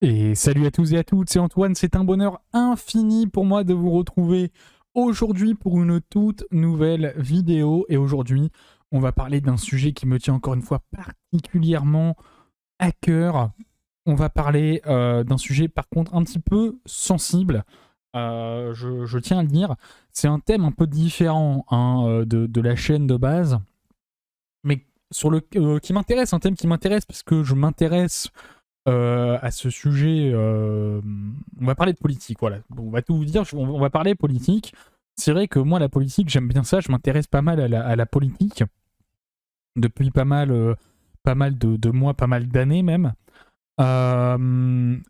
Et salut à tous et à toutes, c'est Antoine, c'est un bonheur infini pour moi de vous retrouver aujourd'hui pour une toute nouvelle vidéo. Et aujourd'hui, on va parler d'un sujet qui me tient encore une fois particulièrement à cœur. On va parler d'un sujet par contre un petit peu sensible. Je tiens à le dire, c'est un thème un peu différent de la chaîne de base, mais qui m'intéresse, un thème qui m'intéresse parce que je m'intéresse à ce sujet. On va parler de politique, voilà. Bon, on va tout vous dire, on va parler politique. C'est vrai que moi, la politique, j'aime bien ça, je m'intéresse pas mal à la politique depuis pas mal de mois, pas mal d'années même.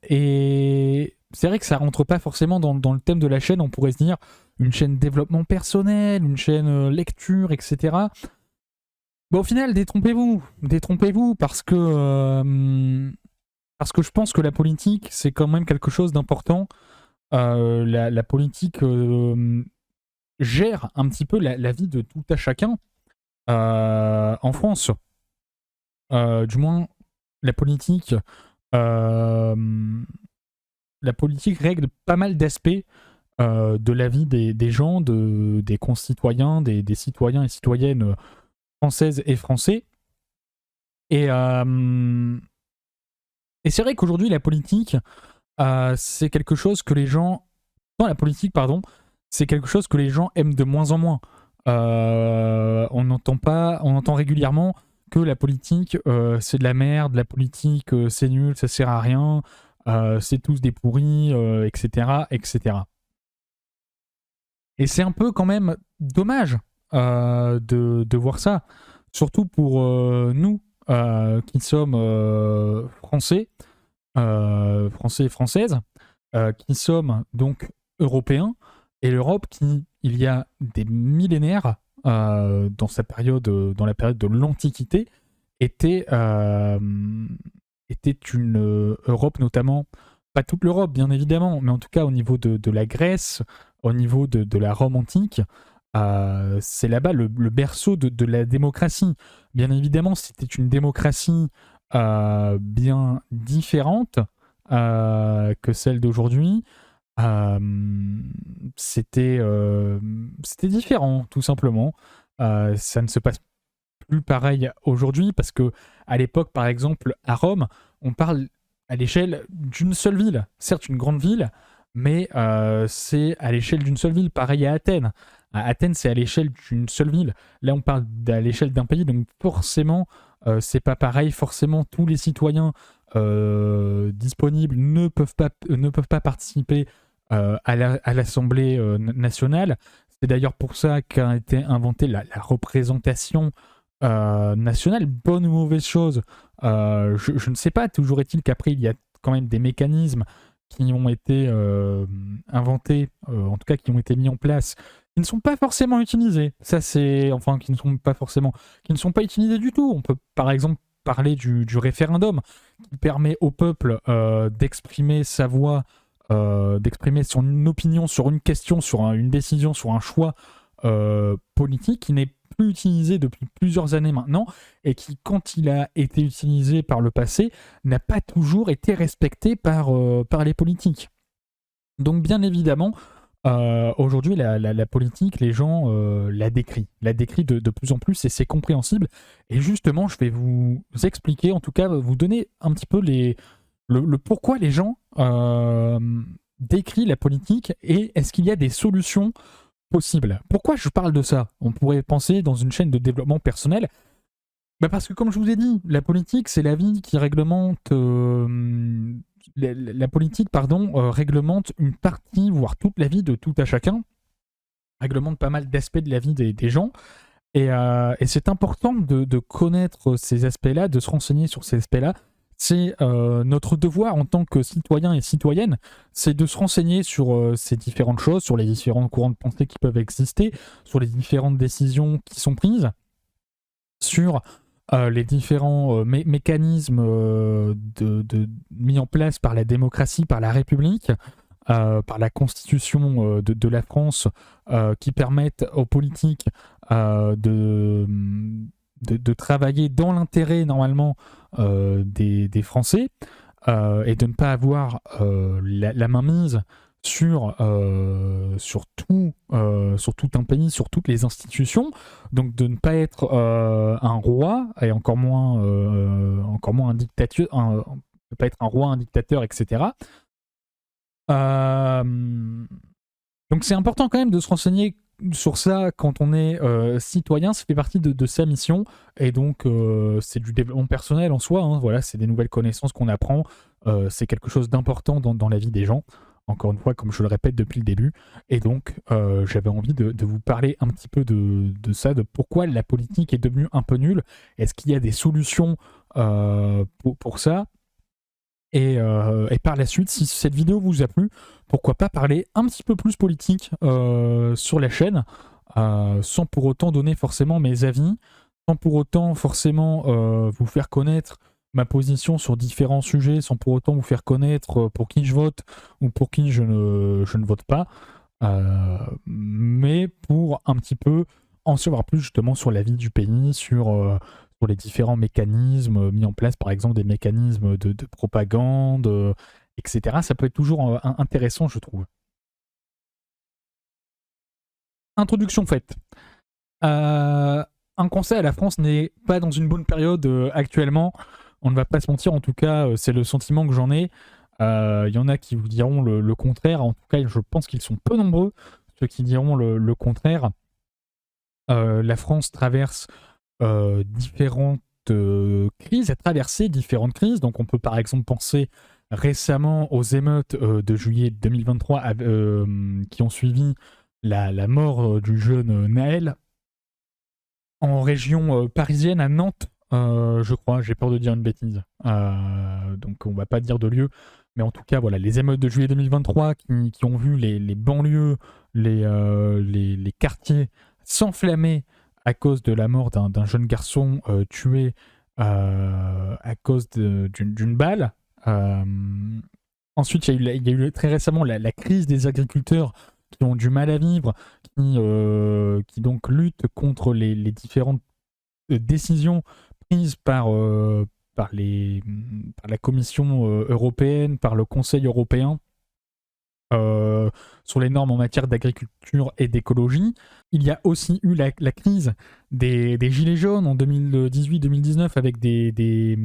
Et c'est vrai que ça rentre pas forcément dans le thème de la chaîne, on pourrait se dire une chaîne développement personnel, une chaîne lecture, etc. Bon, au final, détrompez-vous, parce que je pense que la politique, c'est quand même quelque chose d'important. La politique gère un petit peu la vie de tout à chacun. En France, du moins, la politique, euh, la politique règle pas mal d'aspects de la vie des gens, des concitoyens, des citoyens et citoyennes françaises et français. Et, euh, et c'est vrai qu'aujourd'hui, la politique, c'est quelque chose que les gens... Dans la politique, pardon, c'est quelque chose que les gens aiment de moins en moins. On entend régulièrement que la politique, c'est de la merde, la politique, c'est nul, ça sert à rien, c'est tous des pourris, etc., etc. Et c'est un peu quand même dommage de voir ça, surtout pour nous qui sommes français, français et françaises, qui sommes donc européens, et l'Europe qui, il y a des millénaires, dans la période de l'Antiquité, était, était une Europe notamment, pas toute l'Europe bien évidemment, mais en tout cas au niveau de la Grèce, au niveau de la Rome antique, c'est là-bas le berceau de la démocratie. Bien évidemment, c'était une démocratie bien différente que celle d'aujourd'hui. Euh, c'était différent, tout simplement. Ça ne se passe plus pareil aujourd'hui parce que à l'époque, par exemple, à Rome, on parle à l'échelle d'une seule ville. Certes, une grande ville, mais c'est à l'échelle d'une seule ville. Pareil à Athènes. À Athènes, c'est à l'échelle d'une seule ville. Là, on parle à l'échelle d'un pays, donc forcément, c'est pas pareil. Forcément, tous les citoyens disponibles ne peuvent pas participer à l'Assemblée nationale. C'est d'ailleurs pour ça qu'a été inventée la représentation nationale. Bonne ou mauvaise chose, je ne sais pas. Toujours est-il qu'après, il y a quand même des mécanismes qui ont été inventés, en tout cas qui ont été mis en place, qui ne sont pas forcément utilisés. Ça, c'est. Enfin, qui ne sont pas forcément. Qui ne sont pas utilisés du tout. On peut, par exemple, parler du référendum, qui permet au peuple d'exprimer sa voix, d'exprimer son opinion sur une question, sur une décision, sur un choix politique qui n'est plus utilisé depuis plusieurs années maintenant et qui, quand il a été utilisé par le passé, n'a pas toujours été respecté par les politiques. Donc bien évidemment, aujourd'hui, la politique, les gens la décrit de plus en plus et c'est compréhensible. Et justement, je vais vous expliquer, en tout cas, vous donner un petit peu le pourquoi les gens décrivent la politique et est-ce qu'il y a des solutions possibles. Pourquoi je parle de ça? On pourrait penser dans une chaîne de développement personnel. Bah parce que comme je vous ai dit, la politique, c'est la vie qui réglemente... la politique, pardon, réglemente une partie, voire toute la vie de tout à chacun, réglemente pas mal d'aspects de la vie des gens. Et c'est important de connaître ces aspects-là, de se renseigner sur ces aspects-là. C'est notre devoir en tant que citoyen et citoyenne, c'est de se renseigner sur ces différentes choses, sur les différents courants de pensée qui peuvent exister, sur les différentes décisions qui sont prises, sur les différents mécanismes mis en place par la démocratie, par la République, par la constitution de la France, qui permettent aux politiques de travailler dans l'intérêt normalement des Français. et de ne pas avoir la main mise sur tout un pays, sur toutes les institutions, donc de ne pas être un roi, et encore moins un dictateur, ne pas être un roi, un dictateur, etc. Donc c'est important quand même de se renseigner sur ça quand on est citoyen, ça fait partie de sa mission, et donc c'est du développement personnel en soi, hein, voilà, c'est des nouvelles connaissances qu'on apprend, c'est quelque chose d'important dans la vie des gens, encore une fois, comme je le répète depuis le début, et donc j'avais envie de vous parler un petit peu de ça, de pourquoi la politique est devenue un peu nulle, est-ce qu'il y a des solutions pour ça, et par la suite, si cette vidéo vous a plu, pourquoi pas parler un petit peu plus politique sur la chaîne, sans pour autant donner forcément mes avis, sans pour autant forcément vous faire connaître ma position sur différents sujets, sans pour autant vous faire connaître pour qui je vote ou pour qui je ne vote pas, mais pour un petit peu en savoir plus justement sur la vie du pays, sur les différents mécanismes mis en place, par exemple des mécanismes de propagande, etc. Ça peut être toujours intéressant, je trouve. Introduction faite. Un conseil, la France n'est pas dans une bonne période actuellement. On ne va pas se mentir, en tout cas, c'est le sentiment que j'en ai. Il y en a qui vous diront le contraire. En tout cas, je pense qu'ils sont peu nombreux, ceux qui diront le contraire. La France traverse différentes crises, a traversé différentes crises. Donc on peut par exemple penser récemment aux émeutes de juillet 2023 qui ont suivi la mort du jeune Naël en région parisienne, à Nantes, je crois, j'ai peur de dire une bêtise. Donc on va pas dire de lieu, mais en tout cas, voilà, les émeutes de juillet 2023 qui ont vu les banlieues, les quartiers s'enflammer à cause de la mort d'un jeune garçon tué à cause d'une balle. Ensuite, il y a eu très récemment la crise des agriculteurs qui ont du mal à vivre, qui donc luttent contre les différentes décisions prises par la Commission européenne, par le Conseil européen, sur les normes en matière d'agriculture et d'écologie. Il y a aussi eu la crise des Gilets jaunes en 2018-2019 avec des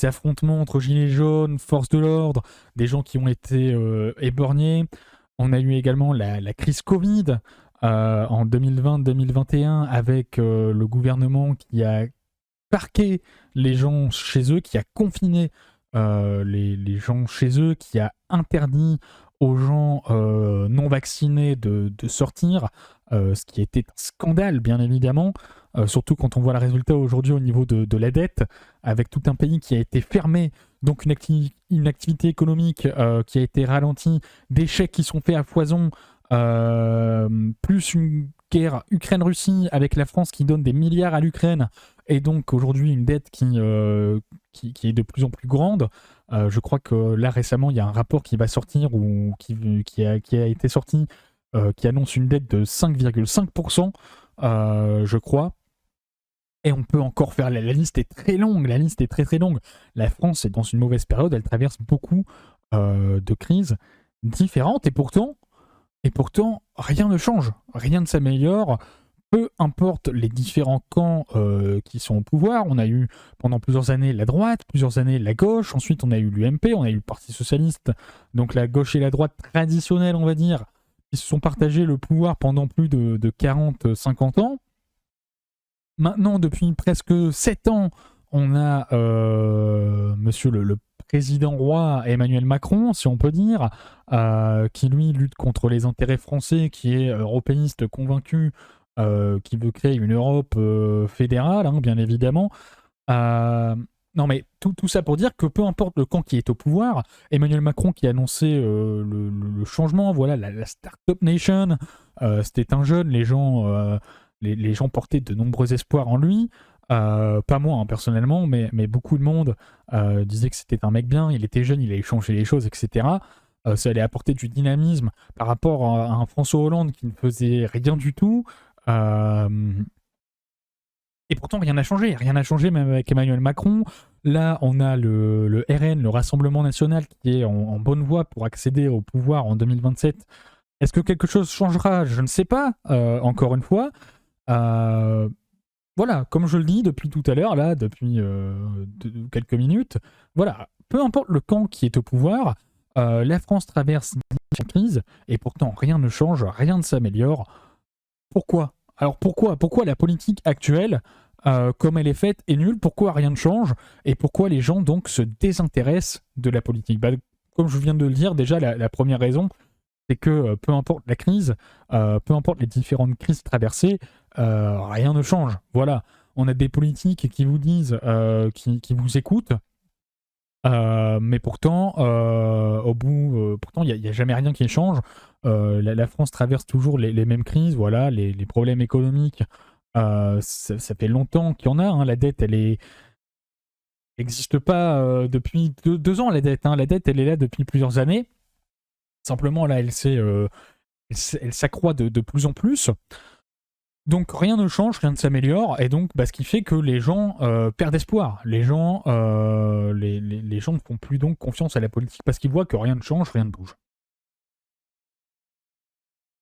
affrontements entre Gilets jaunes, forces de l'ordre, des gens qui ont été éborgnés. On a eu également la crise Covid en 2020-2021 avec le gouvernement qui a parqué les gens chez eux, qui a confiné les gens chez eux, qui a interdit aux gens non vaccinés de sortir, ce qui était un scandale bien évidemment, surtout quand on voit le résultat aujourd'hui au niveau de la dette, avec tout un pays qui a été fermé, donc une activité économique qui a été ralentie, des chèques qui sont faits à foison, plus une guerre Ukraine-Russie avec la France qui donne des milliards à l'Ukraine, et donc aujourd'hui une dette qui est de plus en plus grande. Je crois que là récemment il y a un rapport qui va sortir ou qui a été sorti qui annonce une dette de 5,5%, je crois. Et on peut encore faire, la liste est très longue, la liste est très très longue. La France est dans une mauvaise période, elle traverse beaucoup de crises différentes, et pourtant rien ne change, rien ne s'améliore. Peu importe les différents camps qui sont au pouvoir, on a eu pendant plusieurs années la droite, plusieurs années la gauche, ensuite on a eu l'UMP, on a eu le Parti Socialiste, donc la gauche et la droite traditionnelle, on va dire, qui se sont partagés le pouvoir pendant plus de 40-50 ans. Maintenant, depuis presque 7 ans, on a monsieur le président roi Emmanuel Macron, si on peut dire, qui lui lutte contre les intérêts français, qui est européiste convaincu, qui veut créer une Europe fédérale, hein, bien évidemment. Non mais tout ça pour dire que peu importe le camp qui est au pouvoir, Emmanuel Macron qui a annoncé le changement, voilà, la Startup Nation, c'était un jeune, les gens portaient de nombreux espoirs en lui, pas moi hein, personnellement, mais beaucoup de monde disait que c'était un mec bien, il était jeune, il allait changer les choses, etc. Ça allait apporter du dynamisme par rapport à un François Hollande qui ne faisait rien du tout. Et pourtant rien n'a changé même avec Emmanuel Macron. Là, on a le RN, le Rassemblement National, qui est en bonne voie pour accéder au pouvoir en 2027. Est-ce que quelque chose changera? Je ne sais pas, encore une fois. Voilà, comme je le dis depuis tout à l'heure, là, depuis quelques minutes, voilà, peu importe le camp qui est au pouvoir, la France traverse une crise, et pourtant rien ne change, rien ne s'améliore. Pourquoi? Alors pourquoi la politique actuelle, comme elle est faite, est nulle? Pourquoi rien ne change? Et pourquoi les gens donc se désintéressent de la politique? Comme je viens de le dire, déjà la première raison, c'est que peu importe la crise, peu importe les différentes crises traversées, rien ne change. Voilà, on a des politiques qui vous disent, qui vous écoutent, mais pourtant, pourtant, il n'y a jamais rien qui change. La France traverse toujours les mêmes crises, voilà, les problèmes économiques. Ça fait longtemps qu'il y en a. Hein, la dette, elle n'existe pas depuis 2 ans. La dette, hein. La dette, elle est là depuis plusieurs années. Simplement, là, elle s'accroît de plus en plus. Donc rien ne change, rien ne s'améliore, et donc ce qui fait que les gens perdent espoir. Les gens ne font plus donc confiance à la politique parce qu'ils voient que rien ne change, rien ne bouge.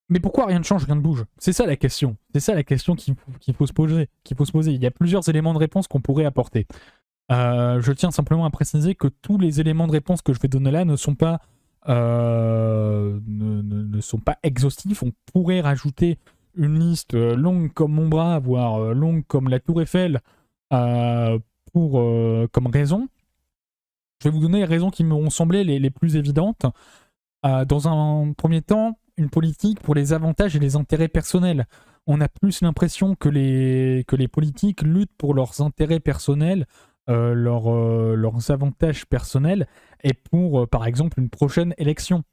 Mais pourquoi rien ne change, rien ne bouge? C'est ça la question. C'est ça la question qu'il faut se poser. Il y a plusieurs éléments de réponse qu'on pourrait apporter. Je tiens simplement à préciser que tous les éléments de réponse que je vais donner là ne sont pas ne sont pas exhaustifs. On pourrait rajouter une liste longue comme mon bras, voire longue comme la Tour Eiffel, comme raison. Je vais vous donner les raisons qui m'ont semblé les plus évidentes. Dans un premier temps, une politique pour les avantages et les intérêts personnels. On a plus l'impression que les politiques luttent pour leurs intérêts personnels, leurs avantages personnels, et pour, par exemple, une prochaine élection.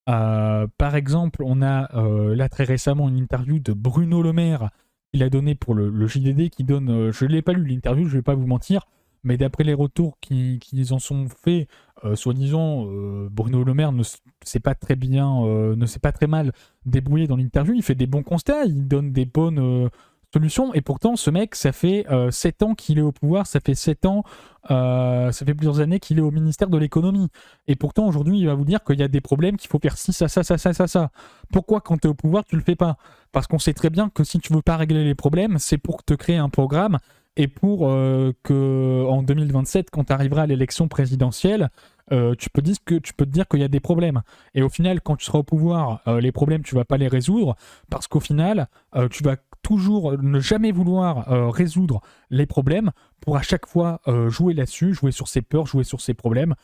Par exemple, on a là très récemment une interview de Bruno Le Maire qu'il a donné pour le JDD, qui donne, je ne l'ai pas lu l'interview, je ne vais pas vous mentir, mais d'après les retours qu'ils en sont faits, soi-disant, Bruno Le Maire ne s'est pas très bien, ne s'est pas très mal débrouillé dans l'interview, il fait des bons constats, il donne des bonnes solutions, et pourtant ce mec, ça fait 7 ans qu'il est au pouvoir, ça fait 7 ans, ça fait plusieurs années qu'il est au ministère de l'économie, et pourtant aujourd'hui il va vous dire qu'il y a des problèmes, qu'il faut faire ci, ça. Pourquoi quand tu es au pouvoir tu le fais pas? Parce qu'on sait très bien que si tu veux pas régler les problèmes, c'est pour te créer un programme, et pour que en 2027, quand tu arriveras à l'élection présidentielle, tu peux te dire qu'il y a des problèmes. Et au final, quand tu seras au pouvoir, les problèmes, tu vas pas les résoudre, parce qu'au final, tu vas toujours ne jamais vouloir résoudre les problèmes pour à chaque fois jouer là-dessus, jouer sur ses peurs, jouer sur ses problèmes,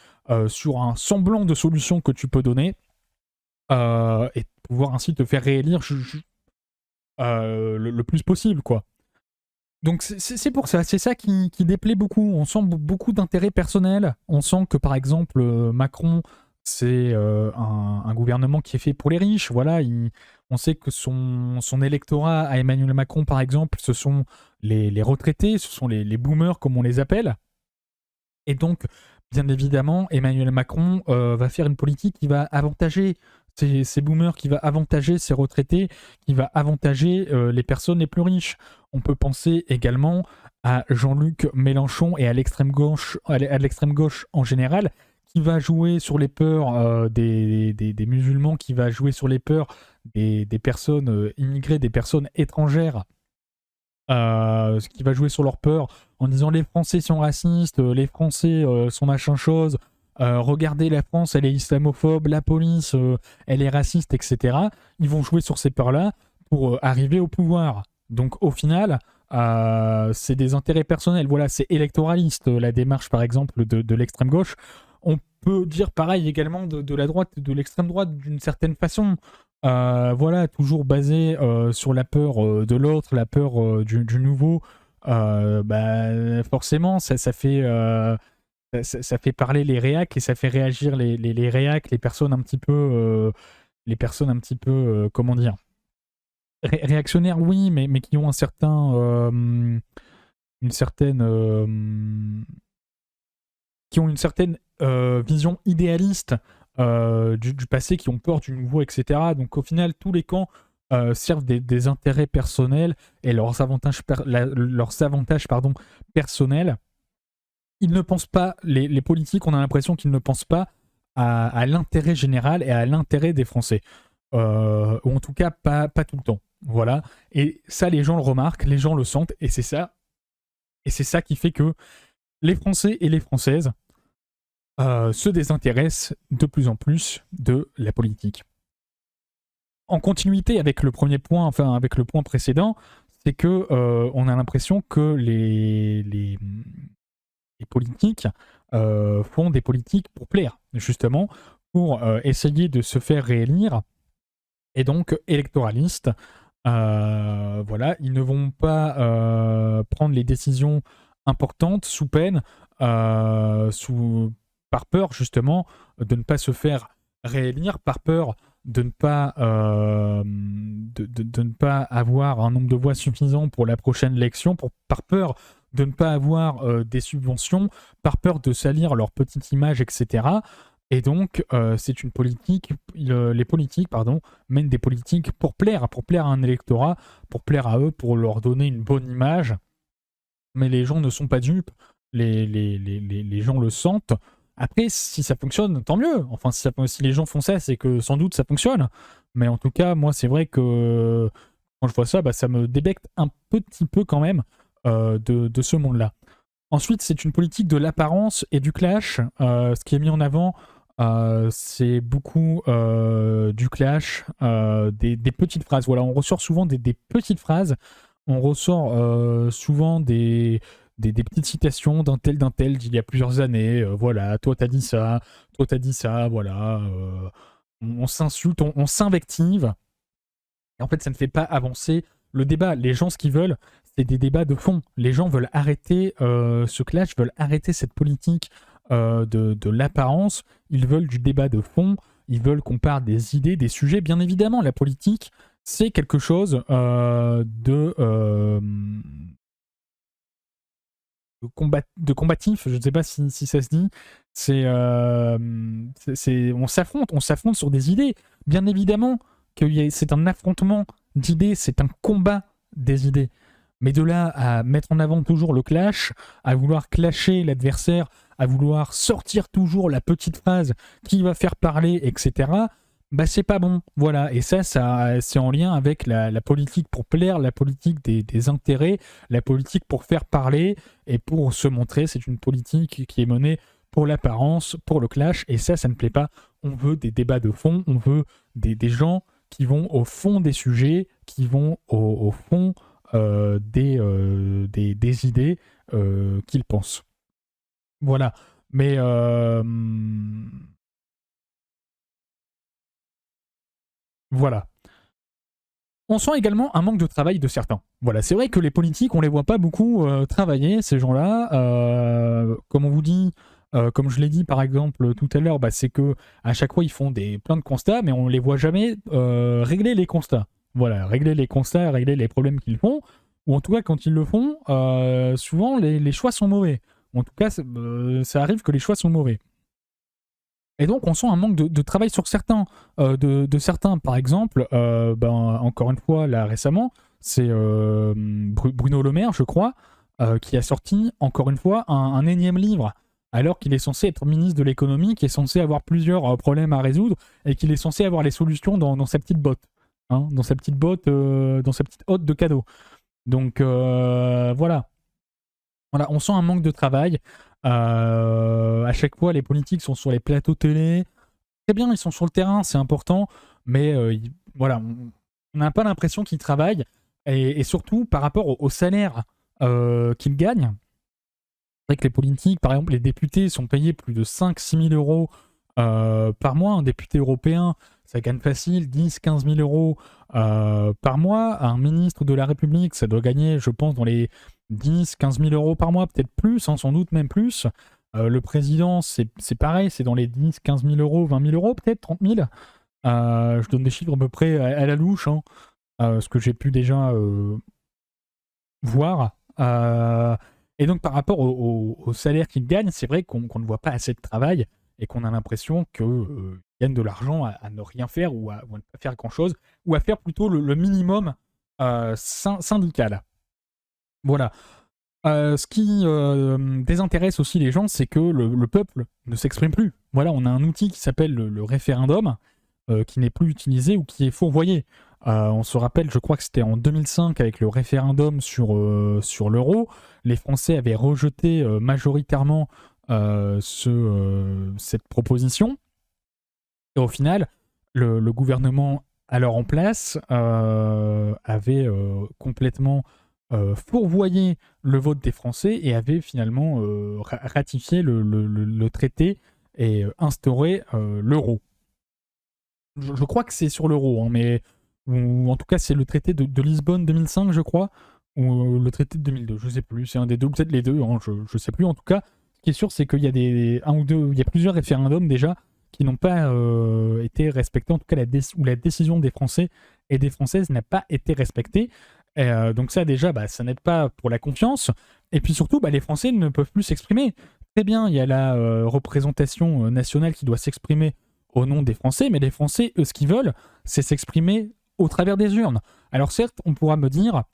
sur un semblant de solution que tu peux donner, et pouvoir ainsi te faire réélire le plus possible, quoi. Donc c'est pour ça, c'est ça qui déplaît beaucoup. On sent beaucoup d'intérêt personnel. On sent que par exemple Macron, c'est un gouvernement qui est fait pour les riches. Voilà, on sait que son électorat à Emmanuel Macron, par exemple, ce sont les retraités, ce sont les boomers comme on les appelle. Et donc, bien évidemment, Emmanuel Macron va faire une politique qui va avantager ces boomers, qui va avantager ces retraités, qui va avantager les personnes les plus riches. On peut penser également à Jean-Luc Mélenchon et à l'extrême gauche en général, qui va jouer sur les peurs des musulmans, qui va jouer sur les peurs des personnes immigrées, des personnes étrangères, qui va jouer sur leur peur en disant les Français sont racistes, les Français sont machin chose, regardez la France, elle est islamophobe, la police, elle est raciste, etc. Ils vont jouer sur ces peurs-là pour arriver au pouvoir. Donc au final, c'est des intérêts personnels. Voilà, c'est électoraliste la démarche par exemple de l'extrême gauche. On peut dire pareil également de la droite, de l'extrême droite d'une certaine façon. Voilà, toujours basé sur la peur de l'autre, la peur du nouveau. Forcément, ça fait ça fait parler les réacs, et ça fait réagir les réacs, les personnes un petit peu comment dire, réactionnaires, oui, mais qui ont une certaine qui ont une certaine vision idéaliste du passé, qui ont peur du nouveau, etc. Donc au final, tous les camps servent des intérêts personnels et leurs avantages personnels. ils ne pensent pas, les politiques, on a l'impression qu'ils ne pensent pas à l'intérêt général et à l'intérêt des Français. Ou en tout cas, pas tout le temps. Voilà. Et ça, les gens le remarquent, les gens le sentent, et c'est ça. Et c'est ça qui fait que les Français et les Françaises se désintéressent de plus en plus de la politique. En continuité avec le premier point, enfin avec le point précédent, c'est que on a l'impression que les politiques font des politiques pour plaire, justement, pour essayer de se faire réélire, et donc électoralistes. Voilà, ils ne vont pas prendre les décisions importantes sous peine, par peur justement de ne pas se faire réélire, par peur de ne pas, de ne pas avoir un nombre de voix suffisant pour la prochaine élection, par peur de ne pas avoir des subventions, par peur de salir leur petite image, etc. Et donc, c'est une politique, les politiques, pardon, mènent des politiques pour plaire à un électorat, pour plaire à eux, pour leur donner une bonne image. Mais les gens ne sont pas dupes, les gens le sentent. Après, si ça fonctionne, tant mieux. Enfin, si les gens font ça, c'est que sans doute ça fonctionne. Mais en tout cas, moi, c'est vrai que quand je vois ça, bah, ça me débecte un petit peu quand même de ce monde-là. Ensuite, c'est une politique de l'apparence et du clash. Ce qui est mis en avant, c'est beaucoup du clash, des petites phrases. Voilà, on ressort souvent des petites phrases. On ressort souvent des petites citations d'un tel d'il y a plusieurs années. Voilà, toi t'as dit ça, voilà. On s'insulte, on s'invective. Et en fait, ça ne fait pas avancer le débat. Les gens, ce qu'ils veulent, c'est des débats de fond. Les gens veulent arrêter ce clash, veulent arrêter cette politique de l'apparence. Ils veulent du débat de fond. Ils veulent qu'on parle des idées, des sujets. Bien évidemment, la politique, c'est quelque chose de combatif. Je ne sais pas si ça se dit. On s'affronte sur des idées. Bien évidemment que c'est un affrontement d'idées, c'est un combat des idées. Mais de là à mettre en avant toujours le clash, à vouloir clasher l'adversaire, à vouloir sortir toujours la petite phrase qui va faire parler, etc., bah c'est pas bon. Voilà. Et ça c'est en lien avec la politique pour plaire, la politique des intérêts, la politique pour faire parler et pour se montrer. C'est une politique qui est menée pour l'apparence, pour le clash, et ça ne plaît pas. On veut des débats de fond, on veut des gens qui vont au fond des sujets, qui vont au fond des idées qu'ils pensent. Voilà. Mais voilà. On sent également un manque de travail de certains. Voilà, c'est vrai que les politiques, on les voit pas beaucoup travailler, ces gens-là. Comme on vous dit, comme je l'ai dit par exemple tout à l'heure, bah, c'est que à chaque fois ils font plein de constats, mais on les voit jamais régler les constats. Voilà, régler les constats, régler les problèmes qu'ils font, ou en tout cas quand ils le font, souvent les choix sont mauvais. En tout cas, ça arrive que les choix sont mauvais. Et donc, on sent un manque de travail sur certains. De certains, par exemple, encore une fois, là récemment, c'est Bruno Le Maire, je crois, qui a sorti, encore une fois, un énième livre, alors qu'il est censé être ministre de l'économie, qui est censé avoir plusieurs problèmes à résoudre, et qu'il est censé avoir les solutions dans sa petite botte. Hein, dans sa petite botte, dans sa petite hotte de cadeaux. Donc, voilà. Voilà, on sent un manque de travail. À chaque fois, les politiques sont sur les plateaux télé. Très bien, ils sont sur le terrain, c'est important, mais voilà, on n'a pas l'impression qu'ils travaillent. Et surtout, par rapport au salaire qu'ils gagnent, c'est vrai que les politiques, par exemple, les députés sont payés plus de 5-6 000 euros par mois. Un député européen, ça gagne facile 10-15 000 euros par mois. Un ministre de la République, ça doit gagner, je pense, dans les 10-15 000 euros par mois, peut-être plus, hein, sans doute même plus. Le président, c'est pareil, c'est dans les 10-15 000 euros, 20 000 euros, peut-être 30 000. Je donne des chiffres à peu près à la louche, hein, ce que j'ai pu déjà voir. Et donc, par rapport au salaire qu'ils gagnent, c'est vrai qu'on ne voit pas assez de travail et qu'on a l'impression qu'ils gagnent de l'argent à ne rien faire ou à ne pas faire grand-chose, ou à faire plutôt le minimum syndical. Voilà. Ce qui désintéresse aussi les gens, c'est que le peuple ne s'exprime plus. Voilà, on a un outil qui s'appelle le référendum, qui n'est plus utilisé ou qui est fourvoyé. On se rappelle, je crois que c'était en 2005 avec le référendum sur l'euro, les Français avaient rejeté majoritairement cette proposition. Et au final, le gouvernement alors en place avait complètement fourvoyé le vote des Français et avait finalement ratifié le traité et instauré l'euro. Je crois que c'est sur l'euro, hein, mais ou en tout cas c'est le traité de Lisbonne 2005, je crois, ou le traité de 2002, je sais plus, c'est un des deux, ou peut-être les deux, hein, je sais plus. En tout cas, ce qui est sûr, c'est qu'il y a il y a plusieurs référendums déjà qui n'ont pas été respectés, en tout cas où la décision des Français et des Françaises n'a pas été respectée. Donc ça déjà, ça n'aide pas pour la confiance. Et puis surtout, les Français ne peuvent plus s'exprimer. Très bien, il y a la représentation nationale qui doit s'exprimer au nom des Français, mais les Français, eux, ce qu'ils veulent, c'est s'exprimer au travers des urnes. Alors certes, on pourra me dire,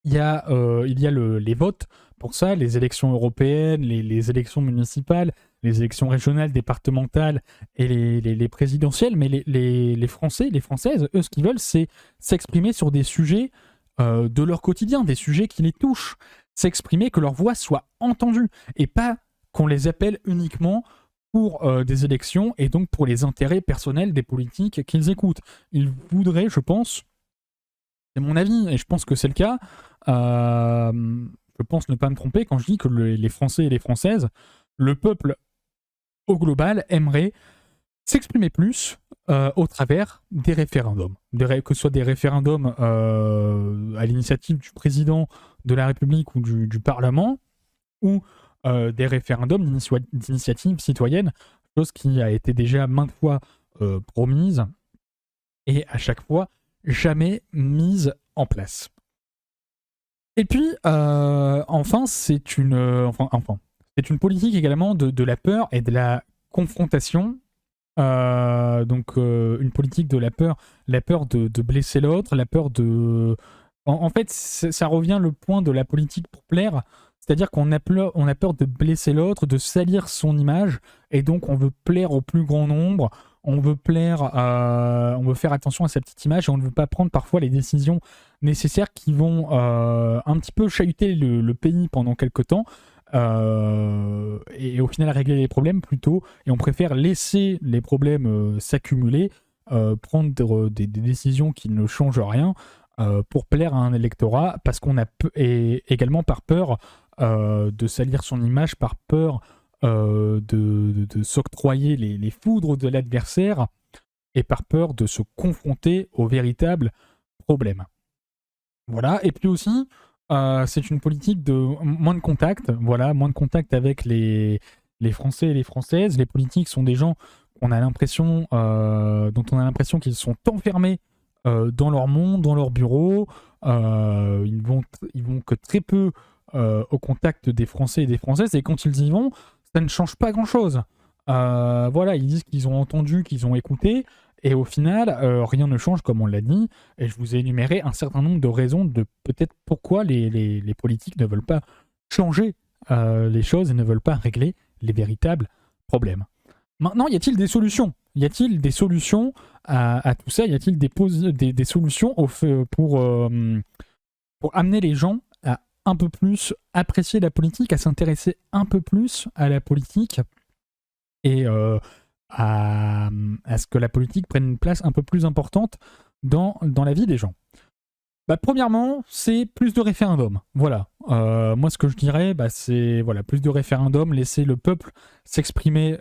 il y a les votes pour ça, les élections européennes, les élections municipales, les élections régionales, départementales et les présidentielles, mais les Français, les Françaises, eux, ce qu'ils veulent, c'est s'exprimer sur des sujets de leur quotidien, des sujets qui les touchent, s'exprimer, que leur voix soit entendue, et pas qu'on les appelle uniquement pour des élections et donc pour les intérêts personnels des politiques qu'ils écoutent. Ils voudraient, je pense, c'est mon avis, et je pense que c'est le cas, je pense ne pas me tromper quand je dis que les Français et les Françaises, le peuple au global aimerait s'exprimer plus au travers des référendums. Que ce soit des référendums à l'initiative du président de la République ou du Parlement, ou des référendums d'initiative citoyenne, chose qui a été déjà maintes fois promise et à chaque fois jamais mise en place. Et puis, enfin, c'est une politique également de la peur et de la confrontation. Donc, une politique de la peur de blesser l'autre, la peur de... En fait, ça revient le point de la politique pour plaire, c'est-à-dire qu'on a peur de blesser l'autre, de salir son image, et donc on veut plaire au plus grand nombre, on veut faire attention à sa petite image, et on ne veut pas prendre parfois les décisions nécessaires qui vont un petit peu chahuter le pays pendant quelque temps, et au final régler les problèmes plutôt, et on préfère laisser les problèmes s'accumuler, prendre des décisions qui ne changent rien, pour plaire à un électorat, parce qu'on a et également par peur de salir son image, par peur de s'octroyer les foudres de l'adversaire, et par peur de se confronter aux véritables problèmes. Voilà, et puis aussi, c'est une politique de moins de contact, moins de contact avec les Français et les Françaises. Les politiques sont des gens dont on a l'impression qu'ils sont enfermés dans leur monde, dans leur bureau. Ils vont que très peu au contact des Français et des Françaises, et quand ils y vont, ça ne change pas grand-chose. Ils disent qu'ils ont entendu, qu'ils ont écouté, et au final, rien ne change, comme on l'a dit, et je vous ai énuméré un certain nombre de raisons de peut-être pourquoi les politiques ne veulent pas changer les choses et ne veulent pas régler les véritables problèmes. Maintenant, y a-t-il des solutions ? Y a-t-il des solutions à tout ça ? Y a-t-il des solutions pour amener les gens à un peu plus apprécier la politique, à s'intéresser un peu plus à la politique, et à ce que la politique prenne une place un peu plus importante dans la vie des gens ? Premièrement, c'est plus de référendums. Moi, ce que je dirais, c'est plus de référendums, laisser le peuple s'exprimer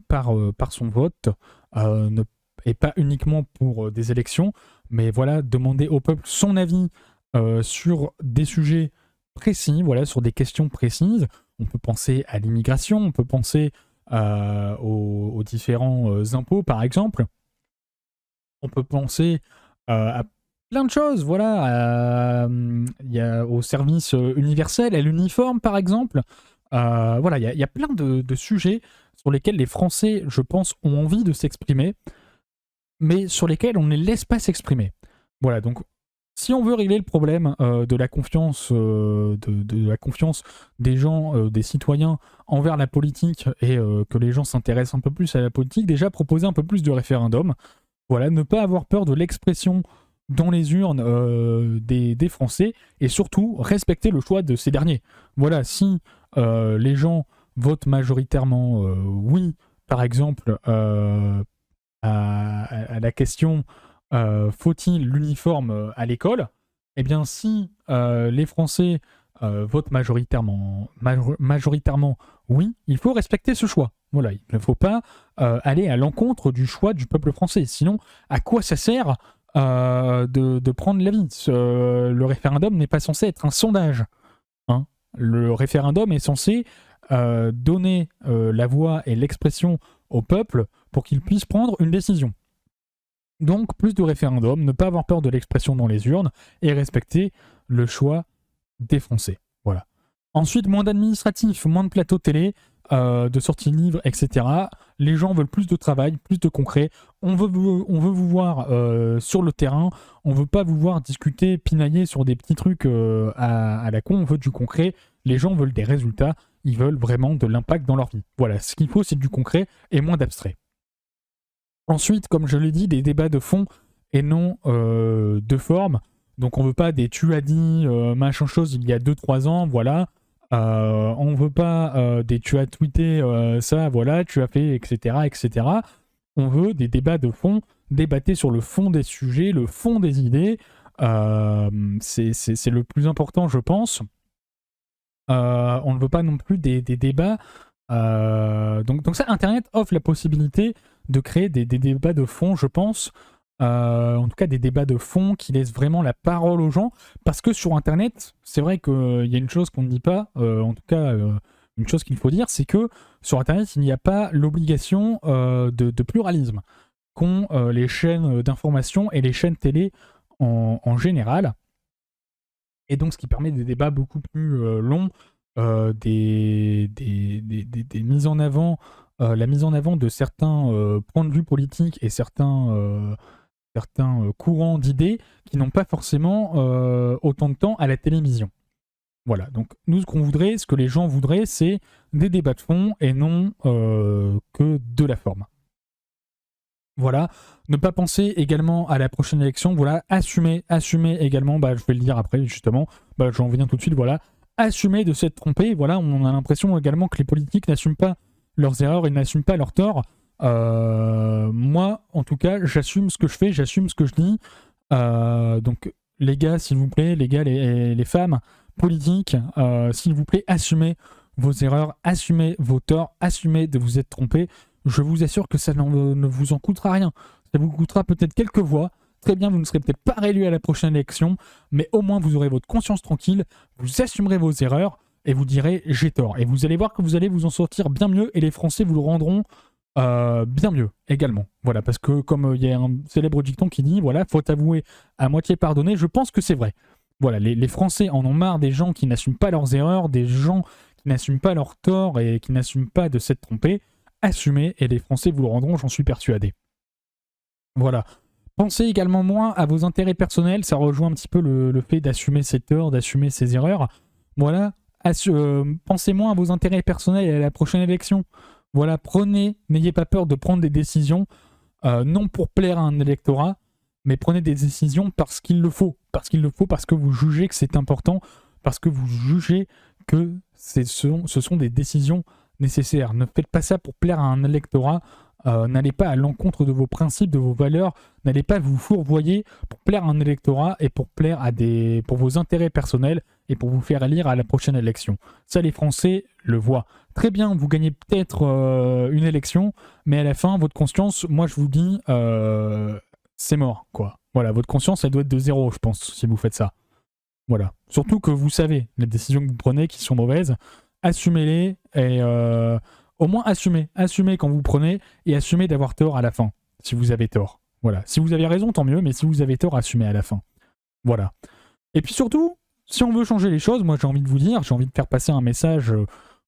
par son vote, et pas uniquement pour des élections, mais demander au peuple son avis sur des sujets précis, sur des questions précises. On peut penser à l'immigration, on peut penser aux différents impôts, par exemple. On peut penser à plein de choses, il y a au service universel, à l'uniforme, par exemple. Il y a plein de sujets sur lesquels les Français, je pense, ont envie de s'exprimer, mais sur lesquels on ne les laisse pas s'exprimer. Donc Si on veut régler le problème de la confiance, de la confiance des gens, des citoyens envers la politique et que les gens s'intéressent un peu plus à la politique, déjà proposer un peu plus de référendums. Voilà, ne pas avoir peur de l'expression dans les urnes des Français et surtout respecter le choix de ces derniers. Voilà, si les gens votent majoritairement oui, par exemple, à la question faut-il l'uniforme à l'école, eh bien si les Français votent majoritairement oui, il faut respecter ce choix. Voilà, il ne faut pas aller à l'encontre du choix du peuple français. Sinon, à quoi ça sert de prendre l'avis? Le référendum n'est pas censé être un sondage. Hein. Le référendum est censé donner la voix et l'expression au peuple pour qu'il puisse prendre une décision. Donc, plus de référendums, ne pas avoir peur de l'expression dans les urnes et respecter le choix des Français. Voilà. Ensuite, moins d'administratifs, moins de plateaux télé, de sorties de livres, etc. Les gens veulent plus de travail, plus de concret. On veut vous voir sur le terrain. On veut pas vous voir discuter, pinailler sur des petits trucs à la con. On veut du concret. Les gens veulent des résultats. Ils veulent vraiment de l'impact dans leur vie. Voilà, ce qu'il faut, c'est du concret et moins d'abstrait. Ensuite, comme je l'ai dit, des débats de fond et non de forme. Donc on veut pas des tu as dit machin chose il y a 2-3 ans, voilà. On veut pas des tu as tweeté ça, voilà, tu as fait, etc., etc. On veut des débats de fond, débattre sur le fond des sujets, le fond des idées. C'est le plus important, je pense. On ne veut pas non plus des débats. Donc ça, Internet offre la possibilité de créer des débats de fond, je pense. En tout cas, des débats de fond qui laissent vraiment la parole aux gens. Parce que sur Internet, c'est vrai qu'il y a une chose qu'on ne dit pas, en tout cas, une chose qu'il faut dire, c'est que sur Internet, il n'y a pas l'obligation de pluralisme qu'ont les chaînes d'information et les chaînes télé en général. Et donc, ce qui permet des débats beaucoup plus longs, des mises en avant, la mise en avant de certains points de vue politiques et certains courants d'idées qui n'ont pas forcément autant de temps à la télévision. Voilà, donc nous, ce qu'on voudrait, ce que les gens voudraient, c'est des débats de fond et non que de la forme. Voilà, ne pas penser également à la prochaine élection, voilà, assumer également, je vais le dire après justement, j'en viens tout de suite, voilà, assumer de s'être trompé, voilà, on a l'impression également que les politiques n'assument pas leurs erreurs et n'assument pas leurs torts. Moi, en tout cas, j'assume ce que je fais, j'assume ce que je dis, donc les gars, s'il vous plaît, les gars, les femmes politiques, s'il vous plaît, assumez vos erreurs, assumez vos torts, assumez de vous être trompé. Je vous assure que ça ne vous en coûtera rien. Ça vous coûtera peut-être quelques voix. Très bien, vous ne serez peut-être pas réélu à la prochaine élection, mais au moins vous aurez votre conscience tranquille, vous assumerez vos erreurs et vous direz j'ai tort. Et vous allez voir que vous allez vous en sortir bien mieux et les Français vous le rendront bien mieux également. Voilà, parce que comme il y a un célèbre dicton qui dit, voilà, faut avouer à moitié pardonner, je pense que c'est vrai. Voilà, les Français en ont marre des gens qui n'assument pas leurs erreurs, des gens qui n'assument pas leurs torts et qui n'assument pas de s'être trompés. Assumez et les Français vous le rendront, j'en suis persuadé. Voilà. Pensez également moins à vos intérêts personnels, ça rejoint un petit peu le fait d'assumer ses torts, d'assumer ses erreurs. Voilà. Pensez moins à vos intérêts personnels et à la prochaine élection. Voilà, n'ayez pas peur de prendre des décisions, non pour plaire à un électorat, mais prenez des décisions parce qu'il le faut. Parce que vous jugez que c'est important, parce que vous jugez que ce sont des décisions nécessaires. Ne faites pas ça pour plaire à un électorat, n'allez pas à l'encontre de vos principes, de vos valeurs, n'allez pas vous fourvoyer pour plaire à un électorat et pour plaire pour vos intérêts personnels et pour vous faire élire à la prochaine élection. Ça, les Français le voient. Très bien, vous gagnez peut-être une élection, mais à la fin, votre conscience, moi je vous dis, c'est mort, quoi. Voilà, votre conscience, elle doit être de 0, je pense, si vous faites ça. Voilà. Surtout que vous savez, les décisions que vous prenez qui sont mauvaises, assumez-les et au moins assumez quand vous prenez et assumez d'avoir tort à la fin, si vous avez tort. Voilà. Si vous avez raison, tant mieux, mais si vous avez tort, assumez à la fin. Voilà. Et puis surtout, si on veut changer les choses, moi j'ai envie de vous dire, j'ai envie de faire passer un message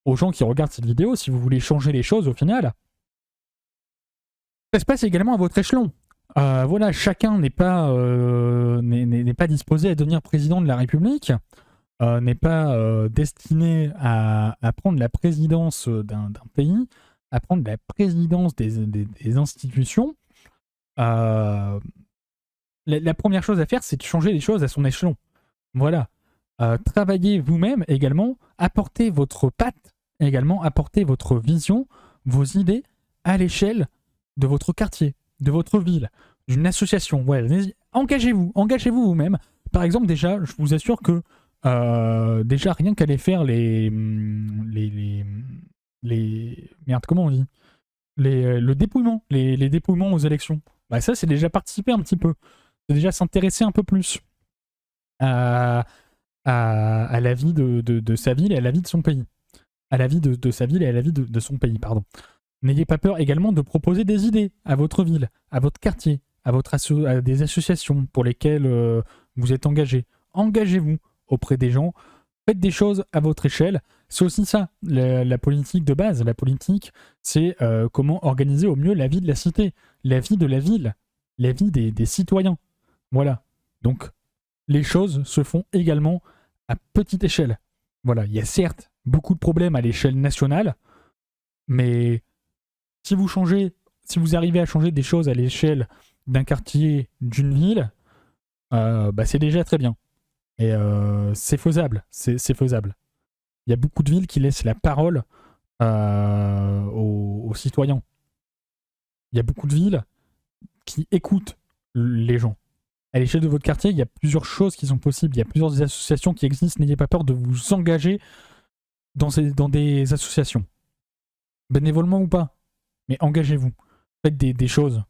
aux gens qui regardent cette vidéo, si vous voulez changer les choses au final, ça se passe également à votre échelon. Voilà, chacun n'est pas disposé à devenir président de la République, n'est pas destiné à prendre la présidence d'un pays, à prendre la présidence des institutions. La première chose à faire, c'est de changer les choses à son échelon. Voilà. Travaillez vous-même également, apportez votre patte également, apportez votre vision, vos idées à l'échelle de votre quartier, de votre ville, d'une association. Voilà. Engagez-vous vous-même. Par exemple, déjà, je vous assure que déjà rien qu'aller faire merde, comment on dit, le dépouillement, les dépouillements aux élections. Bah ça, c'est déjà participer un petit peu. C'est déjà s'intéresser un peu plus à la vie de sa ville et à la vie de son pays. À la vie de sa ville et à la vie de son pays, pardon. N'ayez pas peur également de proposer des idées à votre ville, à votre quartier, à des associations pour lesquelles vous êtes engagé. Engagez-vous auprès des gens. Faites des choses à votre échelle. C'est aussi ça, la politique de base. La politique, c'est comment organiser au mieux la vie de la cité, la vie de la ville, la vie des citoyens. Voilà. Donc, les choses se font également à petite échelle. Voilà, il y a certes beaucoup de problèmes à l'échelle nationale, mais si vous arrivez à changer des choses à l'échelle d'un quartier, d'une ville, c'est déjà très bien. Et c'est faisable, c'est faisable. Il y a beaucoup de villes qui laissent la parole aux citoyens. Il y a beaucoup de villes qui écoutent les gens. À l'échelle de votre quartier, il y a plusieurs choses qui sont possibles. Il y a plusieurs associations qui existent. N'ayez pas peur de vous engager dans des associations. Bénévolement ou pas. Mais engagez-vous. Faites des choses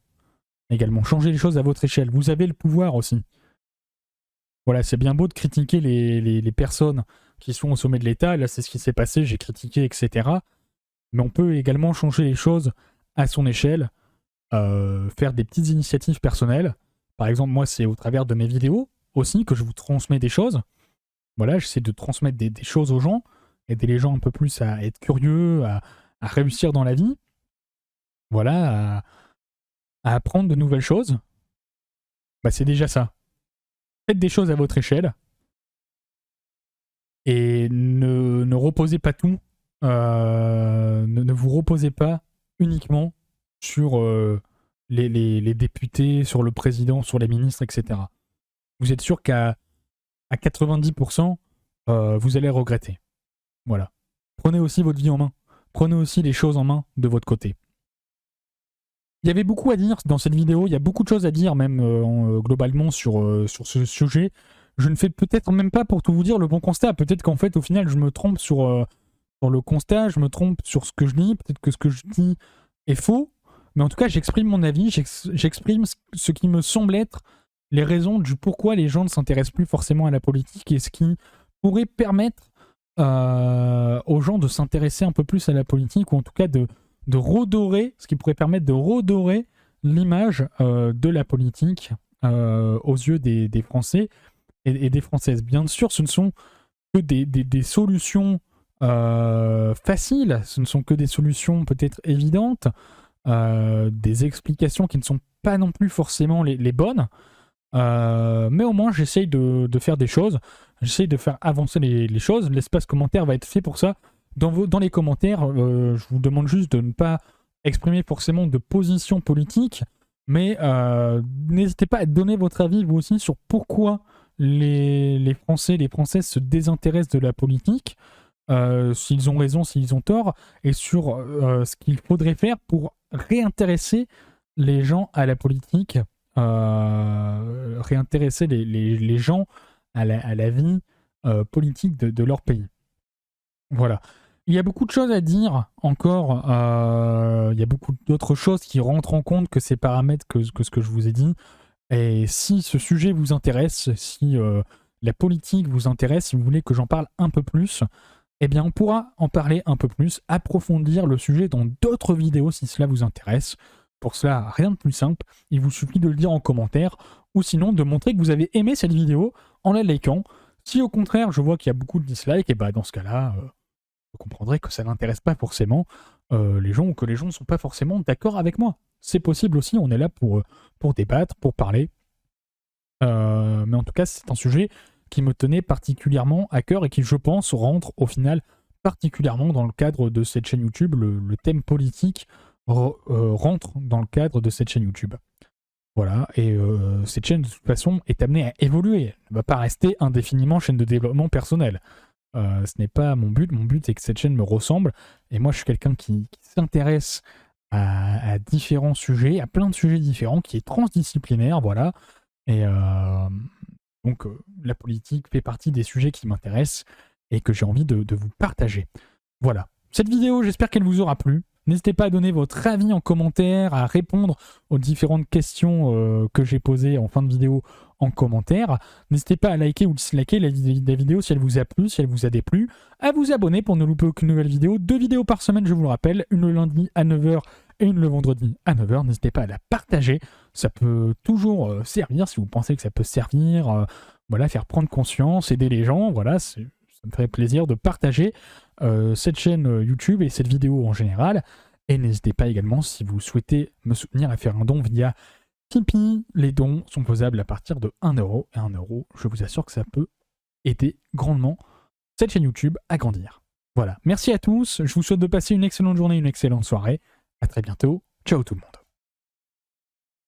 également. Changez les choses à votre échelle. Vous avez le pouvoir aussi. Voilà, c'est bien beau de critiquer les personnes qui sont au sommet de l'État. Là, c'est ce qui s'est passé. J'ai critiqué, etc. Mais on peut également changer les choses à son échelle. Faire des petites initiatives personnelles. Par exemple, moi, c'est au travers de mes vidéos aussi que je vous transmets des choses. Voilà, j'essaie de transmettre des choses aux gens, aider les gens un peu plus à être curieux, à réussir dans la vie. Voilà, à apprendre de nouvelles choses. C'est déjà ça. Faites des choses à votre échelle. Et ne reposez pas tout. Ne vous reposez pas uniquement sur les députés, sur le président, sur les ministres, etc. Vous êtes sûr qu'à 90%, vous allez regretter. Voilà. Prenez aussi votre vie en main. Prenez aussi les choses en main de votre côté. Il y avait beaucoup à dire dans cette vidéo, il y a beaucoup de choses à dire même globalement sur ce sujet. Je ne fais peut-être même pas, pour tout vous dire, le bon constat. Peut-être qu'en fait, au final, je me trompe sur le constat, je me trompe sur ce que je dis, peut-être que ce que je dis est faux, mais en tout cas, j'exprime mon avis, j'exprime ce qui me semble être les raisons du pourquoi les gens ne s'intéressent plus forcément à la politique et ce qui pourrait permettre aux gens de s'intéresser un peu plus à la politique, ou en tout cas de redorer, ce qui pourrait permettre de redorer l'image de la politique aux yeux des Français et des Françaises. Bien sûr, ce ne sont que des solutions faciles, ce ne sont que des solutions peut-être évidentes, des explications qui ne sont pas non plus forcément les bonnes, mais au moins j'essaye de faire des choses, j'essaye de faire avancer les choses. L'espace commentaire va être fait pour ça. Dans les commentaires, je vous demande juste de ne pas exprimer forcément de position politique, mais n'hésitez pas à donner votre avis vous aussi sur pourquoi les Français, les Françaises se désintéressent de la politique, s'ils ont raison, s'ils ont tort, et sur ce qu'il faudrait faire pour réintéresser les gens à la politique, réintéresser les gens à la vie politique de leur pays. Voilà. Il y a beaucoup de choses à dire encore. Il y a beaucoup d'autres choses qui rentrent en compte que ces paramètres que ce que je vous ai dit. Et si ce sujet vous intéresse, si la politique vous intéresse, si vous voulez que j'en parle un peu plus, eh bien on pourra en parler un peu plus, approfondir le sujet dans d'autres vidéos si cela vous intéresse. Pour cela, rien de plus simple, il vous suffit de le dire en commentaire, ou sinon de montrer que vous avez aimé cette vidéo en la likant. Si au contraire je vois qu'il y a beaucoup de dislikes, et bah dans ce cas-là, vous comprendrez que ça n'intéresse pas forcément. les gens ou que les gens ne sont pas forcément d'accord avec moi. C'est possible aussi, on est là pour débattre, pour parler. Mais en tout cas, c'est un sujet qui me tenait particulièrement à cœur et qui, je pense, rentre au final particulièrement dans le cadre de cette chaîne YouTube. Le thème politique rentre dans le cadre de cette chaîne YouTube. Voilà, et cette chaîne, de toute façon, est amenée à évoluer. Elle ne va pas rester indéfiniment chaîne de développement personnel. Ce n'est pas mon but. Mon but, c'est que cette chaîne me ressemble. Et moi, je suis quelqu'un qui s'intéresse à différents sujets, à plein de sujets différents, qui est transdisciplinaire, voilà. Et donc, la politique fait partie des sujets qui m'intéressent et que j'ai envie de vous partager. Voilà. Cette vidéo, j'espère qu'elle vous aura plu. N'hésitez pas à donner votre avis en commentaire, à répondre aux différentes questions que j'ai posées en fin de vidéo en commentaire. N'hésitez pas à liker ou disliker la vidéo si elle vous a plu, si elle vous a déplu, à vous abonner pour ne louper aucune nouvelle vidéo. 2 vidéos par semaine, je vous le rappelle, une le lundi à 9h et une le vendredi à 9h. N'hésitez pas à la partager, ça peut toujours servir si vous pensez que ça peut servir, voilà, faire prendre conscience, aider les gens, voilà, ça me ferait plaisir de partager cette chaîne YouTube et cette vidéo en général. Et n'hésitez pas également, si vous souhaitez me soutenir, à faire un don via Tipeee. Les dons sont faisables à partir de 1€. Et 1€, je vous assure que ça peut aider grandement cette chaîne YouTube à grandir. Voilà, merci à tous. Je vous souhaite de passer une excellente journée, une excellente soirée. À très bientôt. Ciao tout le monde.